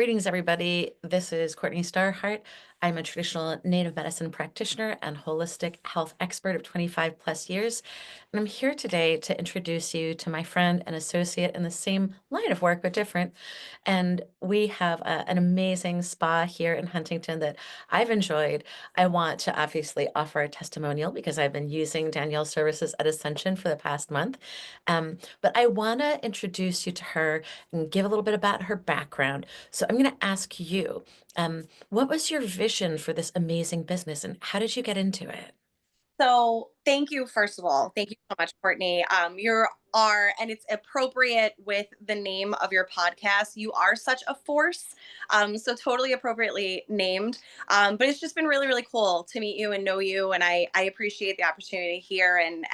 Greetings, everybody. This is Courtni StarHeart. I'm a traditional native medicine practitioner and holistic health expert of 25 plus years. And I'm here today to introduce you to my friend and associate in the same line of work, but different. And we have an amazing spa here in Huntington that I've enjoyed. I want to obviously offer a testimonial because I've been using Danielle's services at Ascension for the past month. But I want to introduce you to her and give a little bit about her background. So I'm going to ask you, what was your vision for this amazing business and how did you get into it? So thank you, first of all. Thank you so much, Courtney. You are, and it's appropriate with the name of your podcast. You are such a force. So totally appropriately named. But it's just been really, really cool to meet you and know you. And I appreciate the opportunity here. And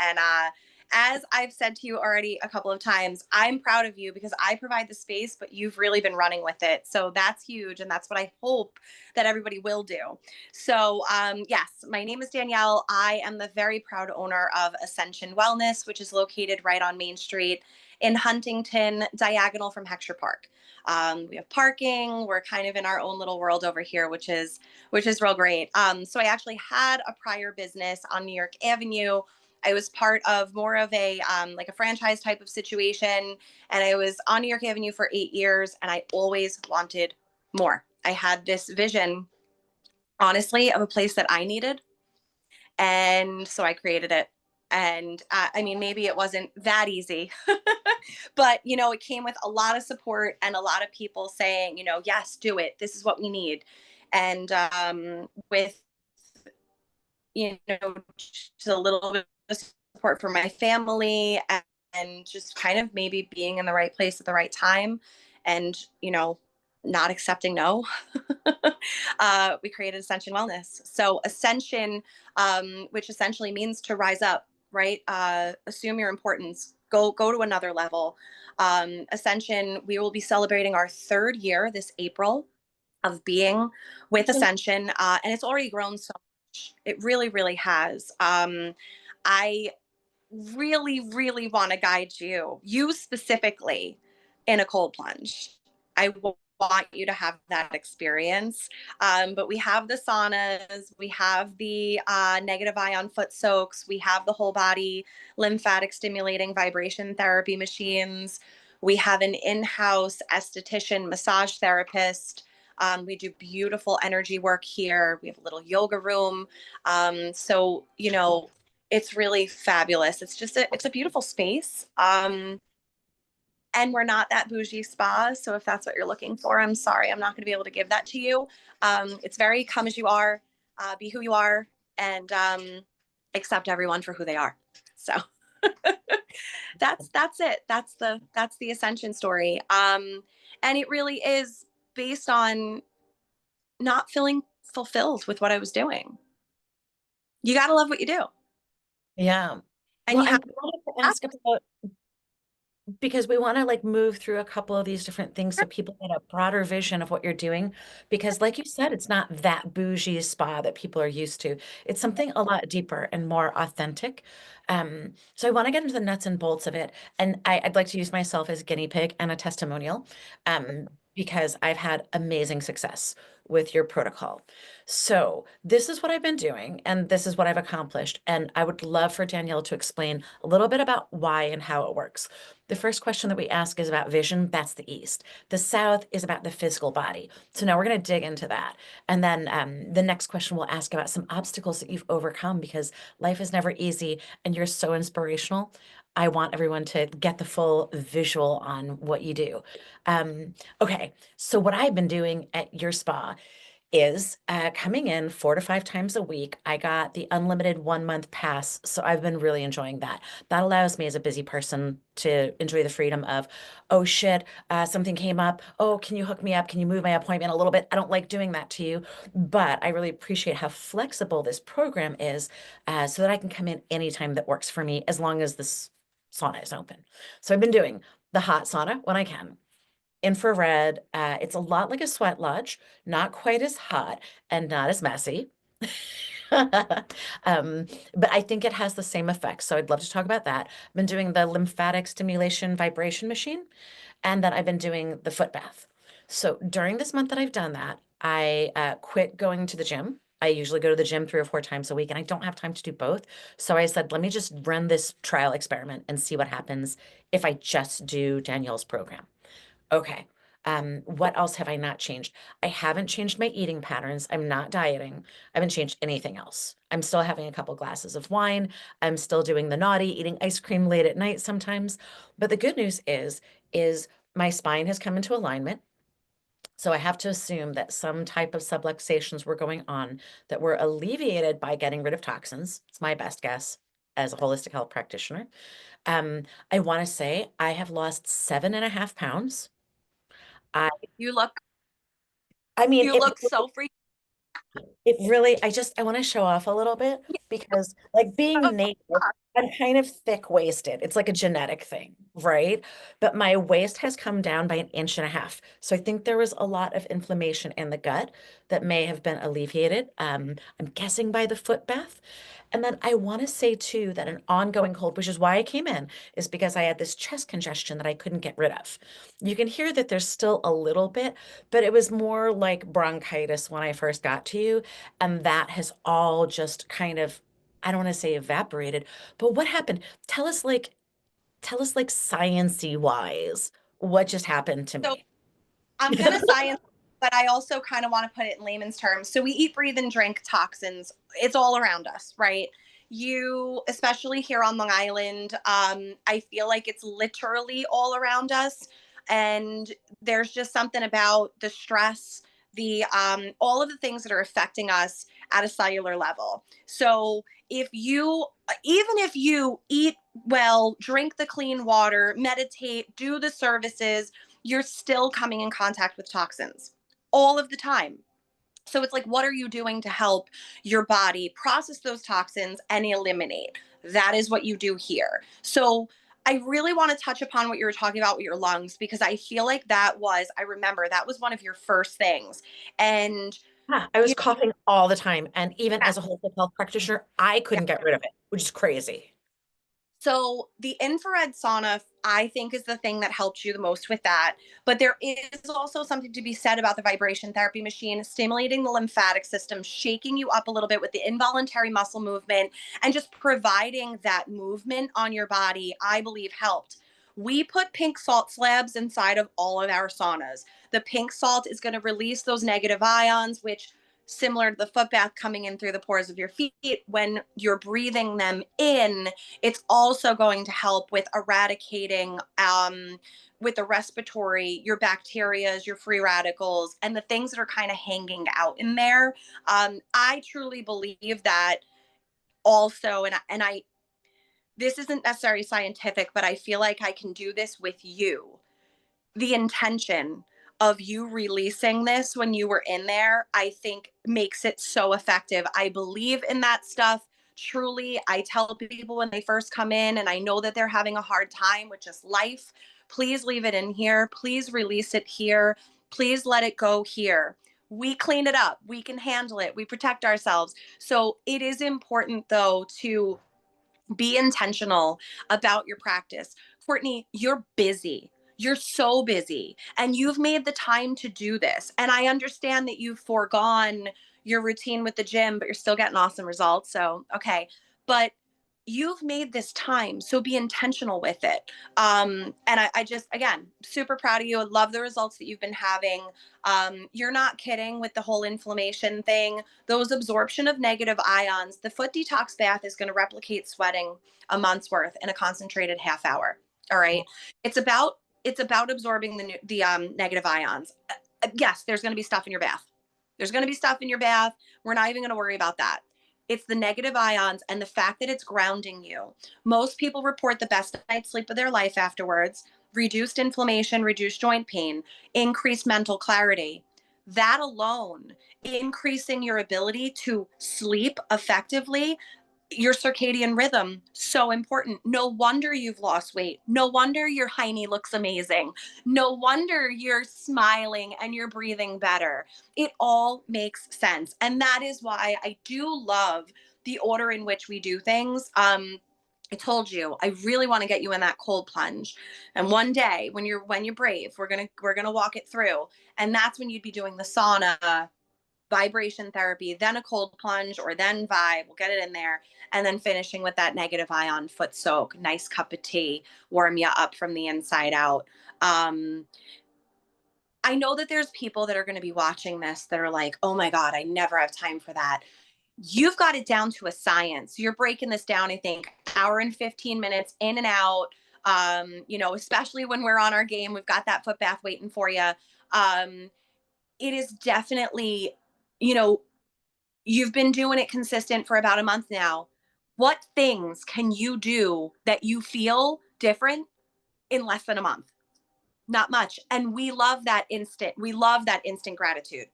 as I've said to you already a couple of times, I'm proud of you because I provide the space, but you've really been running with it. So that's huge. And that's what I hope that everybody will do. So, yes, my name is Danielle. I am the very proud owner of Ascension Wellness, which is located right on Main Street in Huntington, diagonal from Heckscher Park. We have parking. We're kind of in our own little world over here, which is real great. So I actually had a prior business on New York Avenue. I was part of more of a like a franchise type of situation, and I was on New York Avenue for 8 years, and I always wanted more. I had this vision, honestly, of a place that I needed. And so I created it. And I mean, maybe it wasn't that easy, but it came with a lot of support and a lot of people saying, yes, do it. This is what we need. And with, just a little bit of support from my family and just kind of maybe being in the right place at the right time and, not accepting no. We created Ascension Wellness. So Ascension, which essentially means to rise up, right? Assume your importance. Go to another level. Ascension. We will be celebrating our 3rd year this April of being with Ascension, and it's already grown so much. It really, really has. I really, really want to guide you specifically, in a cold plunge. I want you to have that experience. But we have the saunas, we have the negative ion foot soaks, we have the whole body lymphatic stimulating vibration therapy machines. We have an in-house esthetician massage therapist. We do beautiful energy work here. We have a little yoga room. So, it's really fabulous. It's a beautiful space. And we're not that bougie spa. So if that's what you're looking for, I'm sorry, I'm not going to be able to give that to you. It's very come as you are, be who you are, and accept everyone for who they are. So that's it. That's the Ascension story. And it really is based on not feeling fulfilled with what I was doing. You got to love what you do, Yeah. and Well, you I have. wanted to ask about because we want to like move through a couple of these different things so people get a broader vision of what you're doing. Because, like you said, it's not that bougie spa that people are used to. It's something a lot deeper and more authentic. So I want to get into the nuts and bolts of it. And I'd like to use myself as guinea pig and a testimonial because I've had amazing success with your protocol. So this is what I've been doing, and this is what I've accomplished. And I would love for Danielle to explain a little bit about why and how it works. The first question that we ask is about vision. That's the East. The South is about the physical body. So now we're going to dig into that. And then the next question we'll ask about some obstacles that you've overcome because life is never easy and you're so inspirational. I want everyone to get the full visual on what you do. Okay, so what I've been doing at your spa is coming in 4 to 5 times a week. I got the unlimited 1 month pass, so I've been really enjoying that. That allows me as a busy person to enjoy the freedom of, oh shit, something came up. Oh, can you hook me up? Can you move my appointment a little bit? I don't like doing that to you, but I really appreciate how flexible this program is so that I can come in anytime that works for me as long as this sauna is open. So I've been doing the hot sauna when I can. Infrared, it's a lot like a sweat lodge, not quite as hot and not as messy. Um, but I think it has the same effect. So I'd love to talk about that. I've been doing the lymphatic stimulation vibration machine, and then I've been doing the foot bath. So during this month that I've done that, I quit going to the gym. I usually go to the gym 3 or 4 times a week, and I don't have time to do both. So I said, let me just run this trial experiment and see what happens if I just do Danielle's program. Okay. What else have I not changed? I haven't changed my eating patterns. I'm not dieting. I haven't changed anything else. I'm still having a couple glasses of wine. I'm still doing the naughty, eating ice cream late at night sometimes. But the good news is my spine has come into alignment. So I have to assume that some type of subluxations were going on that were alleviated by getting rid of toxins. It's my best guess as a holistic health practitioner. Um, I want to say I have lost 7.5 pounds. I You look I mean, you look so free. it really, I want to show off a little bit because, like, Oh, being native, I'm kind of thick-waisted. It's like a genetic thing, right? But my waist has come down by an inch and a half. So I think there was a lot of inflammation in the gut that may have been alleviated. I'm guessing by the foot bath. And then I want to say too that an ongoing cold, which is why I came in, is because I had this chest congestion that I couldn't get rid of. You can hear that there's still a little bit, but it was more like bronchitis when I first got to you. And that has all just kind of, I don't want to say evaporated, but what happened? Tell us like science-y wise, what just happened to so me? I'm gonna science, but I also kind of want to put it in layman's terms. So we eat, breathe, and drink toxins. It's all around us, right? You, especially here on Long Island, I feel like it's literally all around us. And there's just something about the stress, the all of the things that are affecting us at a cellular level. So if you, even if you eat well, drink the clean water, meditate, do the services, you're still coming in contact with toxins all of the time. So it's like, what are you doing to help your body process those toxins and eliminate? That is what you do here. So I really want to touch upon what you were talking about with your lungs, because I feel like I remember that was one of your first things. And Yeah, I was you coughing all the time. And even yeah, as a holistic health practitioner, I yeah. couldn't get rid of it, which is crazy. So the infrared sauna, I think, is the thing that helped you the most with that. But there is also something to be said about the vibration therapy machine, stimulating the lymphatic system, shaking you up a little bit with the involuntary muscle movement, and just providing that movement on your body, I believe helped. We put pink salt slabs inside of all of our saunas. The pink salt is going to release those negative ions, which, similar to the foot bath coming in through the pores of your feet, when you're breathing them in, it's also going to help with eradicating with the respiratory, your bacterias, your free radicals, and the things that are kind of hanging out in there. I truly believe that also, and I this isn't necessarily scientific, but I feel like I can do this with you. The intention of you releasing this when you were in there, I think makes it so effective. I believe in that stuff. Truly, I tell people when they first come in and I know that they're having a hard time with just life, please leave it in here. Please release it here. Please let it go here. We clean it up. We can handle it. We protect ourselves. So it is important, though, to be intentional about your practice. Courtni, you're busy. You're so busy and you've made the time to do this. And I understand that you've foregone your routine with the gym, but you're still getting awesome results. So, okay. But you've made this time. So be intentional with it. And I just, again, super proud of you. I love the results that you've been having. You're not kidding with the whole inflammation thing, those absorption of negative ions. The foot detox bath is going to replicate sweating a month's worth in a concentrated half hour. All right. It's about absorbing the negative ions. Yes, there's going to be stuff in your bath. There's going to be stuff in your bath. We're not even going to worry about that. It's the negative ions and the fact that it's grounding you. Most people report the best night's sleep of their life afterwards, reduced inflammation, reduced joint pain, increased mental clarity. That alone, increasing your ability to sleep effectively, your circadian rhythm, so important. No wonder you've lost weight. No wonder your hiney looks amazing. No wonder you're smiling and you're breathing better. It all makes sense. And that is why I do love the order in which we do things. I told you, I really want to get you in that cold plunge. And one day when you're brave, we're gonna walk it through. And that's when you'd be doing the sauna, vibration therapy, then a cold plunge, or then vibe. We'll get it in there. And then finishing with that negative ion foot soak, nice cup of tea, warm you up from the inside out. Um, I know that there's people that are going to be watching this that are like, oh my God, I never have time for that. You've got it down to a science. You're breaking this down, I think, hour and 15 minutes in and out. Especially when we're on our game, we've got that foot bath waiting for you. It is definitely, you know, you've been doing it consistent for about a month now. What things can you do that you feel different in less than a month? Not much. And we love that instant gratitude.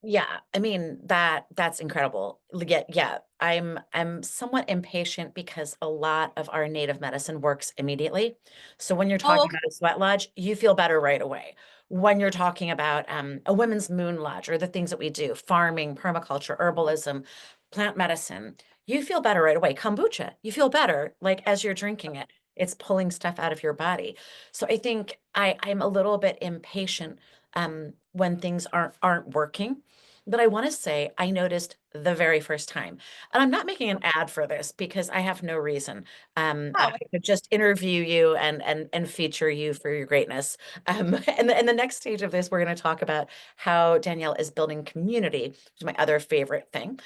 Yeah, I mean that's incredible. Yeah, I'm somewhat impatient because a lot of our native medicine works immediately. So when you're Oh, talking okay. about a sweat lodge, you feel better right away. When you're talking about a women's moon lodge or the things that we do, farming, permaculture, herbalism, plant medicine, you feel better right away. Kombucha, you feel better like as you're drinking it. It's pulling stuff out of your body. So I think I'm a little bit impatient when things aren't working. But I want to say I noticed the very first time, and I'm not making an ad for this because I have no reason. I Oh, could just interview you and feature you for your greatness. And the next stage of this, we're going to talk about how Danielle is building community, which is my other favorite thing.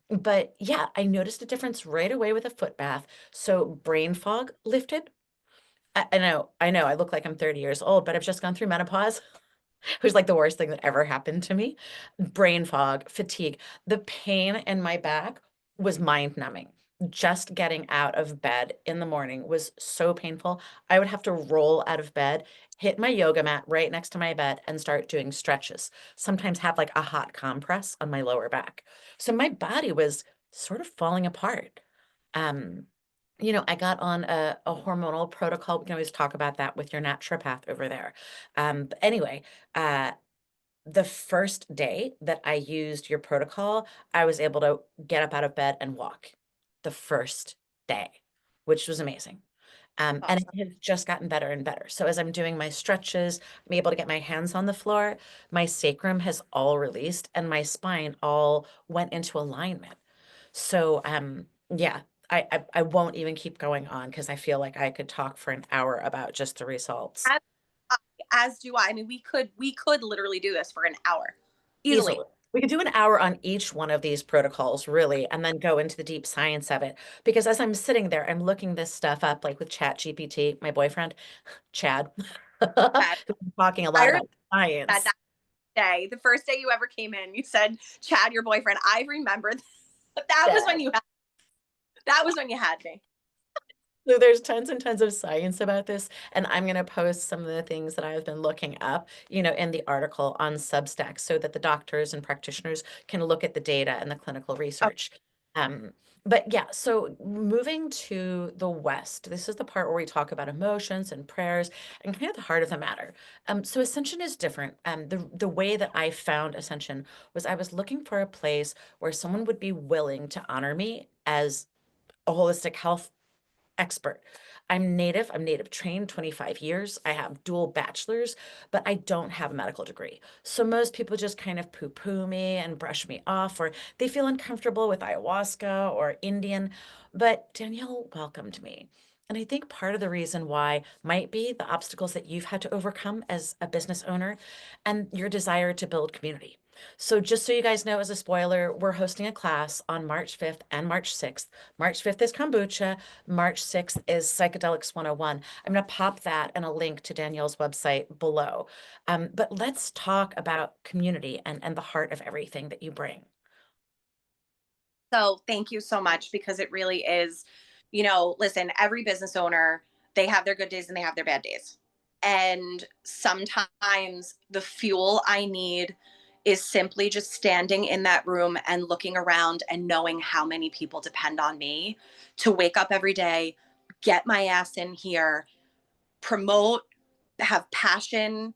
But yeah, I noticed a difference right away with a foot bath. So brain fog lifted. I know, I look like I'm 30 years old, but I've just gone through menopause. It was like the worst thing that ever happened to me. Brain fog, fatigue. The pain in my back was mind numbing. Just getting out of bed in the morning was so painful. I would have to roll out of bed, hit my yoga mat right next to my bed, and start doing stretches. Sometimes have like a hot compress on my lower back. So my body was sort of falling apart. Um, I got on a hormonal protocol. We can always talk about that with your naturopath over there. But anyway, uh, the first day that I used your protocol, I was able to get up out of bed and walk the first day, which was amazing. that's And awesome. it has just gotten better and better. So as I'm doing my stretches, I'm able to get my hands on the floor. My sacrum has all released and my spine all went into alignment. So yeah, I won't even keep going on because I feel like I could talk for an hour about just the results. As, as do I. I mean, we could literally do this for an hour easily. Easily. We could do an hour on each one of these protocols, really, and then go into the deep science of it. Because as I'm sitting there, I'm looking this stuff up, like with Chat GPT, my boyfriend, Chad, Chad, who's talking a I lot remember about that science. day, the first day you ever came in, you said, Chad, your boyfriend. I remember that was when Chad. you had me. So there's tons and tons of science about this, and I'm going to post some of the things that I've been looking up, in the article on Substack so that the doctors and practitioners can look at the data and the clinical Oh, research. Um, but yeah, so moving to the West, this is the part where we talk about emotions and prayers and kind of the heart of the matter. So Ascension is different. The way that I found Ascension was I was looking for a place where someone would be willing to honor me as a holistic health expert. I'm native trained 25 years. I have dual bachelors, but I don't have a medical degree. So most people just kind of poo-poo me and brush me off, or they feel uncomfortable with ayahuasca or Indian. But Danielle welcomed me. And I think part of the reason why might be the obstacles that you've had to overcome as a business owner and your desire to build community. So just so you guys know, as a spoiler, we're hosting a class on March 5th and March 6th. March 5th is kombucha. March 6th is Psychedelics 101. I'm going to pop that and a link to Danielle's website below. But let's talk about community and the heart of everything that you bring. so thank you so much because it really is, listen, every business owner, they have their good days and they have their bad days. And sometimes the fuel I need is simply just standing in that room and looking around and knowing how many people depend on me to wake up every day, get my ass in here, promote, have passion,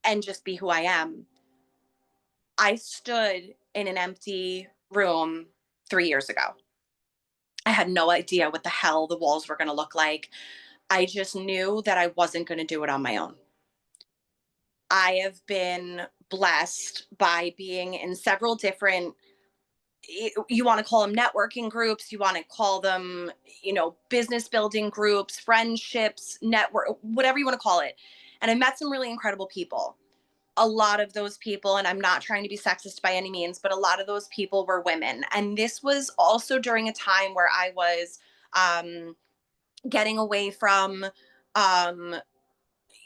and just be who I am. I stood in an empty room 3 years ago. I had no idea what the hell the walls were going to look like. I just knew that I wasn't going to do it on my own. I have been blessed by being in several different, you want to call them networking groups, you want to call them, business building groups, friendships, network, whatever you want to call it. And I met some really incredible people. A lot of those people, and I'm not trying to be sexist by any means, but a lot of those people were women. And this was also during a time where I was um, getting away from, um,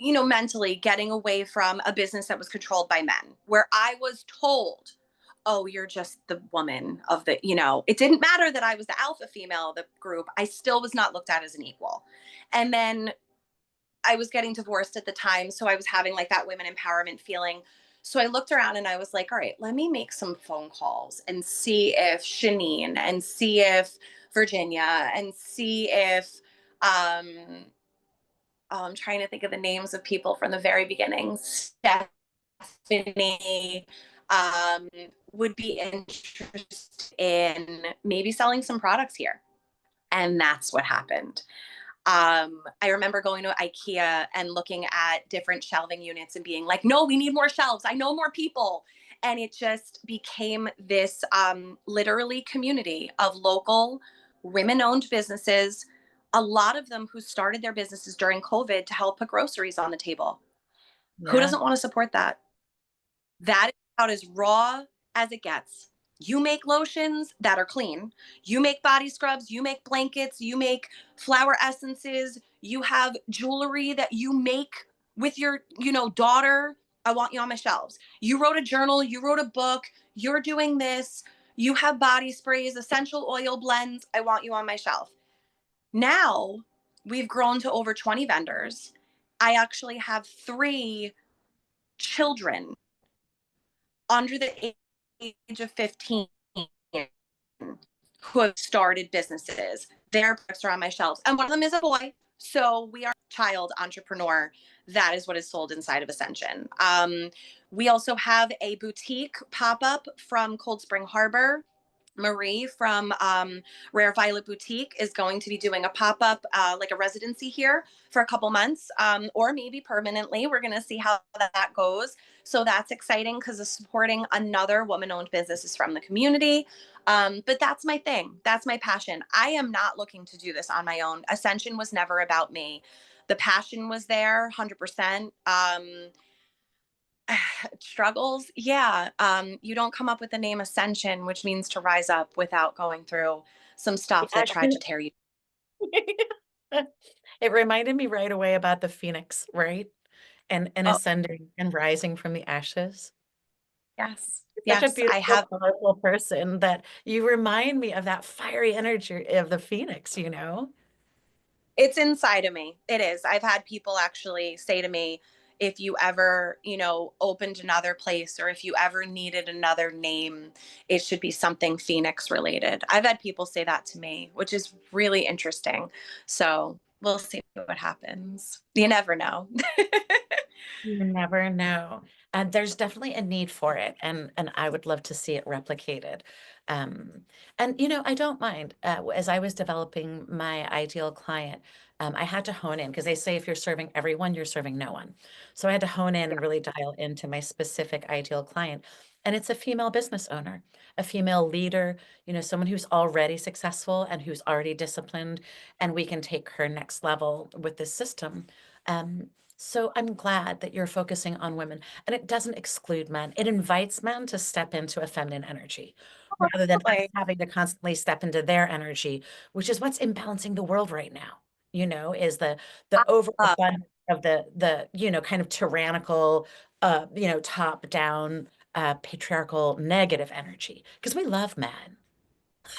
mentally getting away from a business that was controlled by men, where I was told, oh, you're just the woman of the, it didn't matter that I was the alpha female of the group. I still was not looked at as an equal. And then I was getting divorced at the time. So I was having like that women empowerment feeling. So I looked around and I was like, all right, let me make some phone calls and see if Shanine and see if Virginia and see if, I'm trying to think of the names of people from the very beginning. Stephanie um, would be interested in maybe selling some products here. And that's what happened. I remember going to IKEA and looking at different shelving units and being like, no, we need more shelves. I know more people. And it just became this literally community of local women owned businesses, a lot of them who started their businesses during COVID to help put groceries on the table. Who Yeah. doesn't want to support that? That is about as raw as it gets. You make lotions that are clean. You make body scrubs. You make blankets. You make flower essences. You have jewelry that you make with your, daughter. I want you on my shelves. You wrote a journal. You wrote a book. You're doing this. You have body sprays, essential oil blends. I want you on my shelf. Now we've grown to over 20 vendors. I actually have 3 children under the age of 15 who have started businesses. Their products are on my shelves. And one of them is a boy. So we are a child entrepreneur. That is what is sold inside of Ascension. We also have a boutique pop up from Cold Spring Harbor. Marie from Rare Violet Boutique is going to be doing a pop up, like a residency here for a couple months, or maybe permanently. We're going to see how that goes. So that's exciting because it's supporting another woman owned businesses from the community. But that's my thing. That's my passion. I am not looking to do this on my own. Ascension was never about me. The passion was there 100%. Struggles, yeah. You don't come up with the name Ascension, which means to rise up, without going through some stuff that tried to tear you. It reminded me right away about the phoenix, right? And Oh, ascending and rising from the ashes. yes, Such a yes. I beautiful, have. powerful person that you remind me of that fiery energy of the phoenix, you know? It's inside of me. It is. I've had people actually say to me, if you ever, opened another place, or if you ever needed another name, it should be something Phoenix related. I've had people say that to me, which is really interesting. So we'll see what happens. You never know. You never know. And there's definitely a need for it, and I would love to see it replicated. Um, and I don't mind. As I was developing my ideal client, I had to hone in because they say if you're serving everyone, you're serving no one. So I had to hone in Yeah. and really dial into my specific ideal client. And it's a female business owner, a female leader, someone who's already successful and who's already disciplined, and we can take her next level with this system. So I'm glad that you're focusing on women, and it doesn't exclude men. It invites men to step into a feminine energy rather than us Absolutely. having to constantly step into their energy, which is what's imbalancing the world right now, is the Uh, overabundance of the kind of tyrannical, top down, patriarchal negative energy because we love men.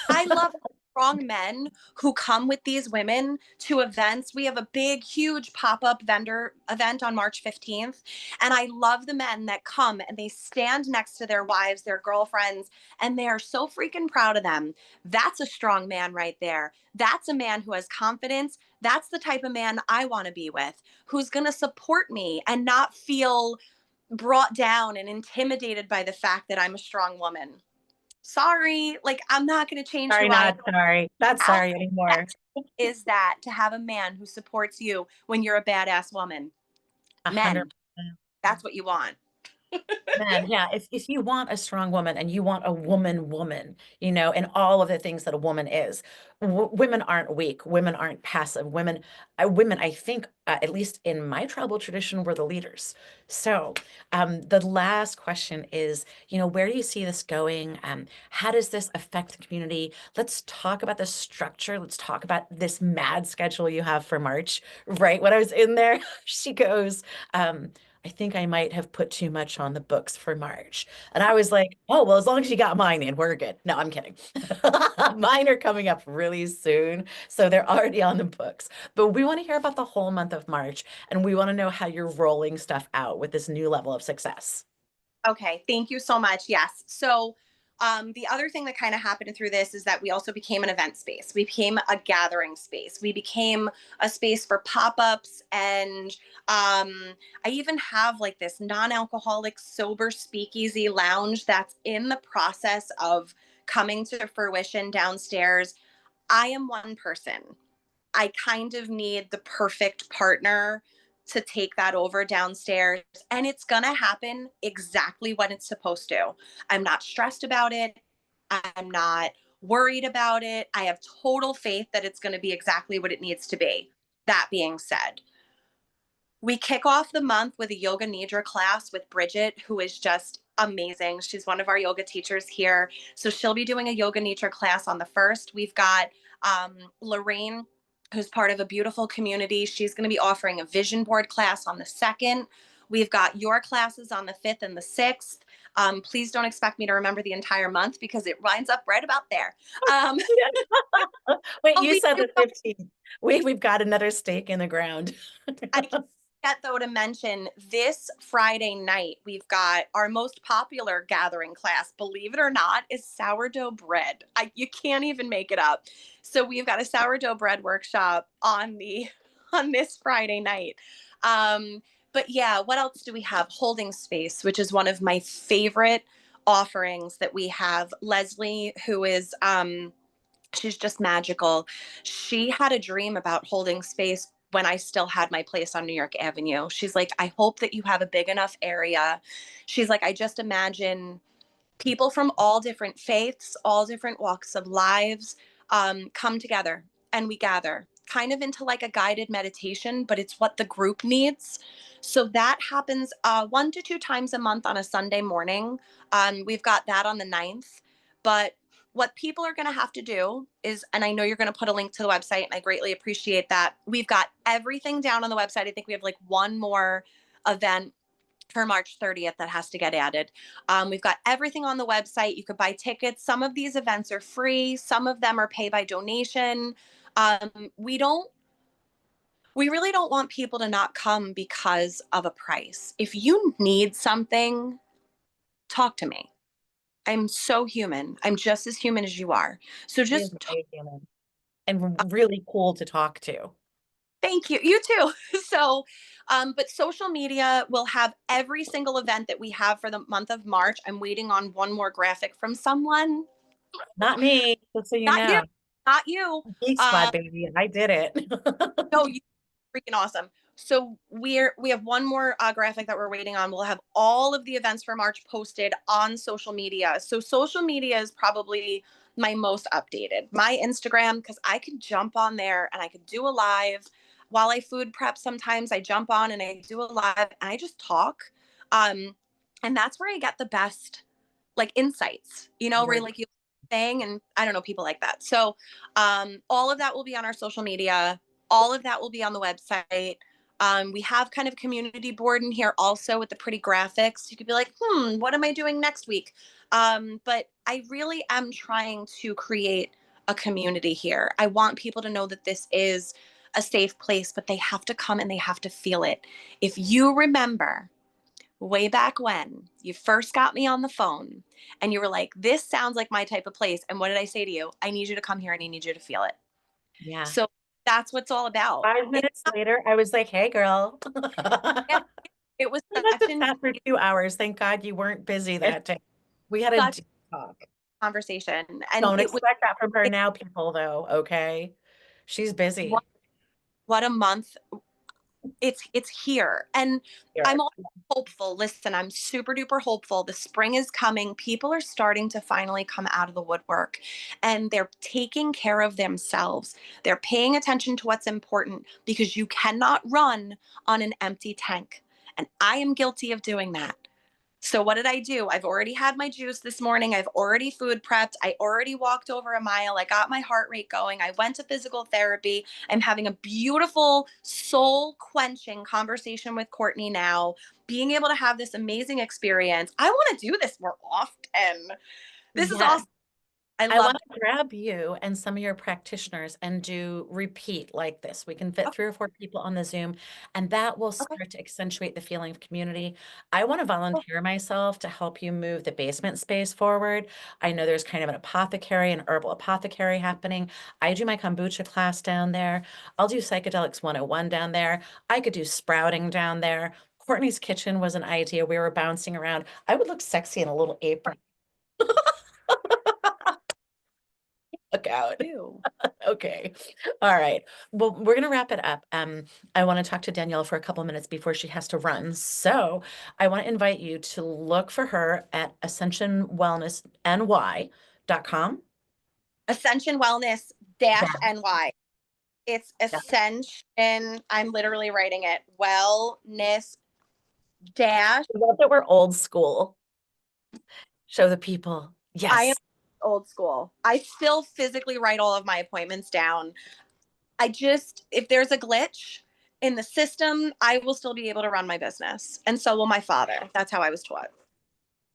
I love strong men who come with these women to events. We have a big, huge pop up vendor event on March 15th. And I love the men that come and they stand next to their wives, their girlfriends, and they are so freaking proud of them. That's a strong man right there. That's a man who has confidence. That's the type of man I want to be with, who's going to support me and not feel brought down and intimidated by the fact that I'm a strong woman. sorry, like I'm not going to change Sorry, who I am. not sorry. Not How sorry anymore. is that to have a man who supports you when you're a badass woman? 100%. Men, that's what you want. Man, yeah, if you want a strong woman and you want a woman, and all of the things that a woman is, women aren't weak. Women aren't passive. Women, I think, at least in my tribal tradition, were the leaders. So, the last question is, where do you see this going? How does this affect the community? Let's talk about the structure. Let's talk about this mad schedule you have for March. Right when I was in there, she goes, I think I might have put too much on the books for March. And I was like, oh, well, as long as you got mine in, we're good. No, I'm kidding. Mine are coming up really soon. So they're already on the books. But we want to hear about the whole month of March. And we want to know how you're rolling stuff out with this new level of success. Okay, thank you so much. Yes. So, the other thing that kind of happened through this is that we also became an event space. We became a gathering space. We became a space for pop ups. And I even have like this non alcoholic, sober speakeasy lounge that's in the process of coming to fruition downstairs. I am one person. I kind of need the perfect partner to take that over downstairs. And it's going to happen exactly when it's supposed to. I'm not stressed about it. I'm not worried about it. I have total faith that it's going to be exactly what it needs to be. That being said, we kick off the month with a yoga nidra class with Bridget, who is just amazing. She's one of our yoga teachers here. So she'll be doing a yoga nidra class on the first. We've got Lorraine, who's part of a beautiful community. She's going to be offering a vision board class on the second. We've got your classes on the 5th and the 6th. Please don't expect me to remember the entire month because it winds up right about there. Um, Wait, I'll you leave said you the 15th. We've got another stake in the ground. I can't forget though to mention this Friday night we've got our most popular gathering class, believe it or not, is sourdough bread. You can't even make it up. So we've got a sourdough bread workshop on this Friday night. But yeah, what else do we have? Holding space, which is one of my favorite offerings that we have. Leslie, who is she's just magical. She had a dream about holding space when I still had my place on New York Avenue. She's like, I hope that you have a big enough area. She's like, I just imagine people from all different faiths, all different walks of lives come together and we gather kind of into like a guided meditation, but it's what the group needs. So that happens 1 to 2 times a month on a Sunday morning. We've got that on the 9th. But what people are going to have to do is, and I know you're going to put a link to the website, and I greatly appreciate that. We've got everything down on the website. I think we have like one more event for March 30th that has to get added. We've got everything on the website. You could buy tickets. Some of these events are free, some of them are pay by donation. We really don't want people to not come because of a price. If you need something, talk to me. I'm so human. I'm just as human as you are. So She is just talk. very human and really cool to talk to. Thank you. You too. So, but social media will have every single event that we have for the month of March. I'm waiting on one more graphic from someone. Not me, just so you Not you. know. Not you. Geek Squad, baby. I did it. No, you freaking awesome. So we have one more graphic that we're waiting on. We'll have all of the events for March posted on social media. So social media is probably my most updated. My Instagram, because I could jump on there and I could do a live while I food prep. Sometimes I jump on and I do a live and I just talk. And that's where I get the best like insights, where Word. like you saying, and I don't know, people like that. So all of that will be on our social media. All of that will be on the website. We have kind of community board in here also with the pretty graphics. You could be like, what am I doing next week? But I really am trying to create a community here. I want people to know that this is a safe place, but they have to come and they have to feel it. If you remember way back when you first got me on the phone and you were like, this sounds like my type of place. And what did I say to you? I need you to come here and I need you to feel it. Yeah. So that's what it's all about. 5 minutes later, I was like, hey, girl. Yeah, it was We must such have an sat for 2 hours. Thank God you weren't busy it's that day. We had a such deep talk. conversation. And Don't it was expect that from her it, now, people, though, okay? She's what, busy what a month. It's here. And I'm here. also hopeful. Listen, I'm super duper hopeful. The spring is coming. People are starting to finally come out of the woodwork, and they're taking care of themselves. They're paying attention to what's important, because you cannot run on an empty tank. And I am guilty of doing that. So what did I do? I've already had my juice this morning. I've already food prepped. I already walked over a mile. I got my heart rate going. I went to physical therapy. I'm having a beautiful, soul quenching conversation with Courtney now, being able to have this amazing experience. I want to do this more often. This is Yes. awesome. I I love want it. to grab you and some of your practitioners and do repeat like this. We can fit Okay. 3 or 4 people on the Zoom, and that will Okay. start to accentuate the feeling of community. I want to volunteer myself to help you move the basement space forward. I know there's kind of an apothecary, an herbal apothecary happening. I do my kombucha class down there. I'll do psychedelics 101 down there. I could do sprouting down there. Courtney's Kitchen was an idea. We were bouncing around. I would look sexy in a little apron. Look out. Ew. Okay. All right. Well, we're going to wrap it up. I want to talk to Danielle for a couple of minutes before she has to run. So I want to invite you to look for her at ascensionwellnessny.com. Ascension Wellness dash Yeah. NY. It's Yeah. Ascension. I'm literally writing it. Wellness dash. I love that we're old school. Show the people. I am Yes. old school. I still physically write all of my appointments down. If there's a glitch in the system, I will still be able to run my business. And so will my father. That's how I was taught.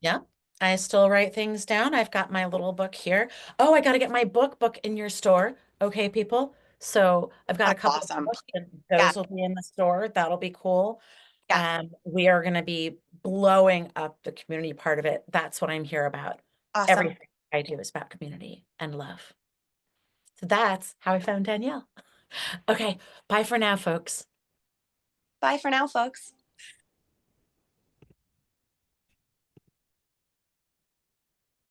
Yeah. I still write things down. I've got my little book here. Oh, I got to get my book in your store. Okay, people. So I've got a That's couple of awesome. books and Yeah. those will be in the store. That'll be cool. Yeah. We are going to be blowing up the community part of it. That's what I'm here about. Awesome. Everything I do is about community and love. So that's how I found Danielle. Okay, bye for now, folks. Bye for now, folks.